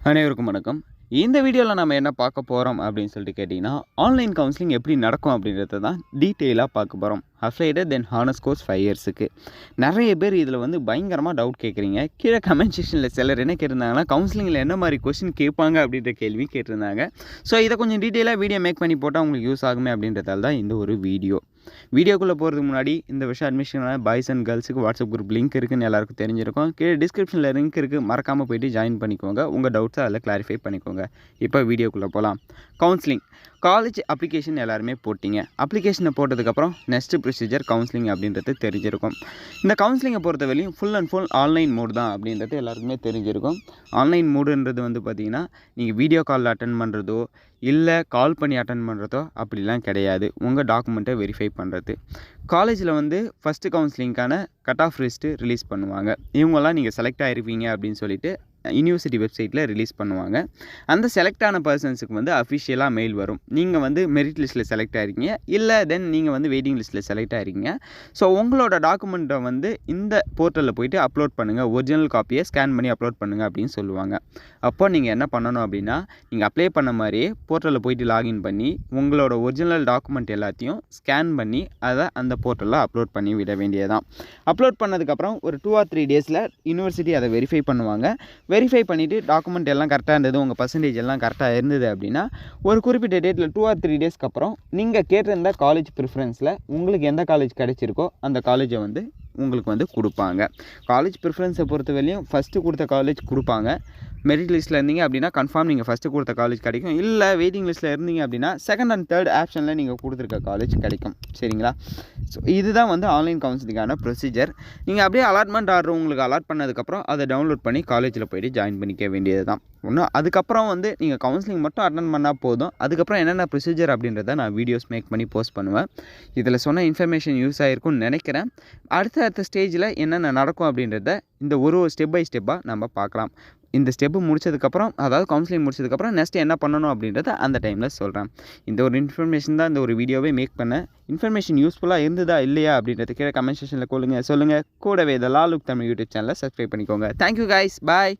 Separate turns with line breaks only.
அனைவருக்கும் வணக்கம். இந்த வீடியோவில் நம்ம என்ன பார்க்க போகிறோம் அப்படின்னு சொல்லிட்டு கேட்டிங்கன்னா, ஆன்லைன் கவுன்சிலிங் எப்படி நடக்கும் அப்படின்றத தான் டீட்டெயிலாக பார்க்க போகிறோம். அஃப்லைடட் தென் ஹானர்ஸ் கோர்ஸ் 5 இயர்ஸுக்கு. நிறைய பேர் இதில் வந்து பயங்கரமாக டவுட் கேட்குறீங்க. கீழே கமெண்ட் செக்ஷனில் சிலர் என்ன கேட்டிருந்தாங்கன்னா, கவுன்சிலிங்கில் என்ன மாதிரி கொஸ்டின் கேட்பாங்க அப்படின்ற கேள்வி கேட்டிருந்தாங்க. ஸோ இதை கொஞ்சம் டீட்டெயிலாக வீடியோ மேக் பண்ணி போட்டால் உங்களுக்கு யூஸ் ஆகுமே அப்படின்றதால தான் இந்த ஒரு வீடியோ. வீடியோக்குள்ளே போகிறதுக்கு முன்னாடி இந்த விஷயம் அட்மிஷனான பாய்ஸ் அண்ட் கேர்ள்ஸுக்கு வாட்ஸ்அப் குரூப் லிங்க் இருக்குன்னு எல்லாருக்கும் தெரிஞ்சிருக்கும். கீழே டிஸ்கிரிப்ஷனில் லிங்க் இருக்குது, மறக்காமல் போய்ட்டு ஜாயின் பண்ணிக்கோங்க. உங்கள் டவுட்ஸை அதில் கிளாரிஃபை பண்ணிக்கோங்க. இப்போ வீடியோக்குள்ளே போகலாம். கவுன்சிலிங் காலேஜ் அப்ளிகேஷன் எல்லாருமே போட்டிங்க. அப்ளிகேஷனை போட்டதுக்கப்புறம் நெக்ஸ்ட் ப்ரொசீஜர் கவுன்சிலிங் அப்படின்றது தெரிஞ்சிருக்கும். இந்த கவுன்சிலிங்கை பொறுத்த வரையும் full and full online mode தான் அப்படின்றது எல்லாருக்குமே தெரிஞ்சிருக்கும். ஆன்லைன் மோடுன்றது வந்து பார்த்திங்கன்னா, நீங்கள் வீடியோ காலில் அட்டன் பண்ணுறதோ இல்லை கால் பண்ணி அட்டன் பண்ணுறதோ அப்படிலாம் கிடையாது. உங்கள் டாக்குமெண்ட்டை வெரிஃபை பண்ணுறது. காலேஜில் வந்து ஃபஸ்ட்டு கவுன்சிலிங்க்கான கட் ஆஃப் லிஸ்ட்டு ரிலீஸ் பண்ணுவாங்க. இவங்கெல்லாம் நீங்கள் செலக்ட் ஆகிருப்பீங்க அப்படின்னு சொல்லிட்டு யூனிவர்சிட்டி வெப்சைட்டில் ரிலீஸ் பண்ணுவாங்க. அந்த செலக்ட் ஆன பர்சன்ஸுக்கு வந்து அஃபிஷியலாக மெயில் வரும். நீங்கள் வந்து மெரிட் லிஸ்ட்டில் செலக்ட் ஆகிருக்கீங்க, இல்லை தென் நீங்கள் வந்து வெயிட்டிங் லிஸ்ட்டில் செலக்ட் ஆகிருக்கீங்க. ஸோ உங்களோட டாக்குமெண்ட்டை வந்து இந்த போர்ட்டலில் போய்ட்டு அப்லோட் பண்ணுங்கள், ஒரிஜினல் காப்பியை ஸ்கேன் பண்ணி அப்லோட் பண்ணுங்கள் அப்படின்னு சொல்லுவாங்க. அப்போ நீங்கள் என்ன பண்ணணும் அப்படின்னா, நீங்கள் அப்ளை பண்ண மாதிரியே போர்ட்டலில் போய்ட்டு லாகின் பண்ணி உங்களோட ஒரிஜினல் டாக்குமெண்ட் எல்லாத்தையும் ஸ்கேன் பண்ணி அதை அந்த போர்ட்டலில் அப்லோட் பண்ணி விட வேண்டியதான். அப்லோட் பண்ணதுக்கப்புறம் ஒரு 2 or 3 டேஸில் யூனிவர்சிட்டி அதை வெரிஃபை பண்ணுவாங்க. வெரிஃபை பண்ணிவிட்டு டாக்குமெண்ட் எல்லாம் கரெக்டாக இருந்தது, உங்கள் பர்சன்டேஜ் எல்லாம் கரெக்டாக இருந்தது அப்படின்னா ஒரு குறிப்பிட்ட டேட்டில் 2 or 3 டேஸ்க்கு அப்புறம் நீங்கள் கேட்டிருந்த காலேஜ் ப்ரிஃபரன்ஸில் உங்களுக்கு எந்த காலேஜ் கிடைச்சிருக்கோ அந்த காலேஜை வந்து உங்களுக்கு வந்து கொடுப்பாங்க. காலேஜ் ப்ரிஃபரன்ஸை பொறுத்த வரையும் ஃபஸ்ட்டு கொடுத்த காலேஜ் கொடுப்பாங்க. மெரிட் லிஸ்ட்டில் இருந்தீங்க அப்படின்னா கன்ஃபார்ம் நீங்கள் ஃபஸ்ட்டு கொடுத்த காலேஜ் கிடைக்கும். இல்லை வெயிட்டிங் லிஸ்ட்டில் இருந்தீங்க அப்படின்னா செகண்ட் அண்ட் தேர்ட் ஆப்ஷனில் நீங்கள் கொடுத்துருக்க காலேஜ் கிடைக்கும். சரிங்களா? ஸோ இதுதான் வந்து ஆன்லைன் கவுன்சிலிங்கான ப்ரொசீஜர். நீங்கள் அப்படியே அலாட்மெண்ட் ஆர்டர் உங்களுக்கு அலாட் பண்ணதுக்கப்புறம் அதை டவுன்லோட் பண்ணி காலேஜில் போய்ட்டு ஜாயின் பண்ணிக்க வேண்டியது தான். ஒன்றும் அதுக்கப்புறம் வந்து நீங்கள் கவுன்சிலிங் மட்டும் அட்டன் பண்ணால் போதும். அதுக்கப்புறம் என்னென்ன ப்ரொசீஜர் அப்படின்றத நான் வீடியோஸ் மேக் பண்ணி போஸ்ட் பண்ணுவேன். இதில் சொன்ன இன்ஃபர்மேஷன் யூஸ் ஆகிருக்கும்னு நினைக்கிறேன். அடுத்த ஸ்டேஜில் என்னென்ன நடக்கும் அப்படின்றத இந்த ஒரு ஸ்டெப் பை ஸ்டெப்பாக நம்ம பார்க்கலாம். இந்த ஸ்டெப்பு முடிச்சதுக்கப்புறம், அதாவது கவுன்சிலிங் முடிச்சதுக்கப்புறம் நெக்ஸ்ட்டு என்ன பண்ணணும் அப்படின்றத அந்த டைமில் சொல்கிறேன். இந்த ஒரு இன்ஃபர்மேஷன் தான் இந்த ஒரு வீடியோவே மேக் பண்ணேன். இன்ஃபர்மேஷன் யூஸ்ஃபுல்லாக இருந்ததா இல்லையா அப்படின்றத கீழே கமெண்ட் செக்ஷனில் சொல்லுங்கள். கூடவே த லா லுக் தமிழ் யூடியூப் சேனலை சப்ஸ்கிரைப் பண்ணிக்கோங்க. தேங்க்யூ கைஸ், பாய்.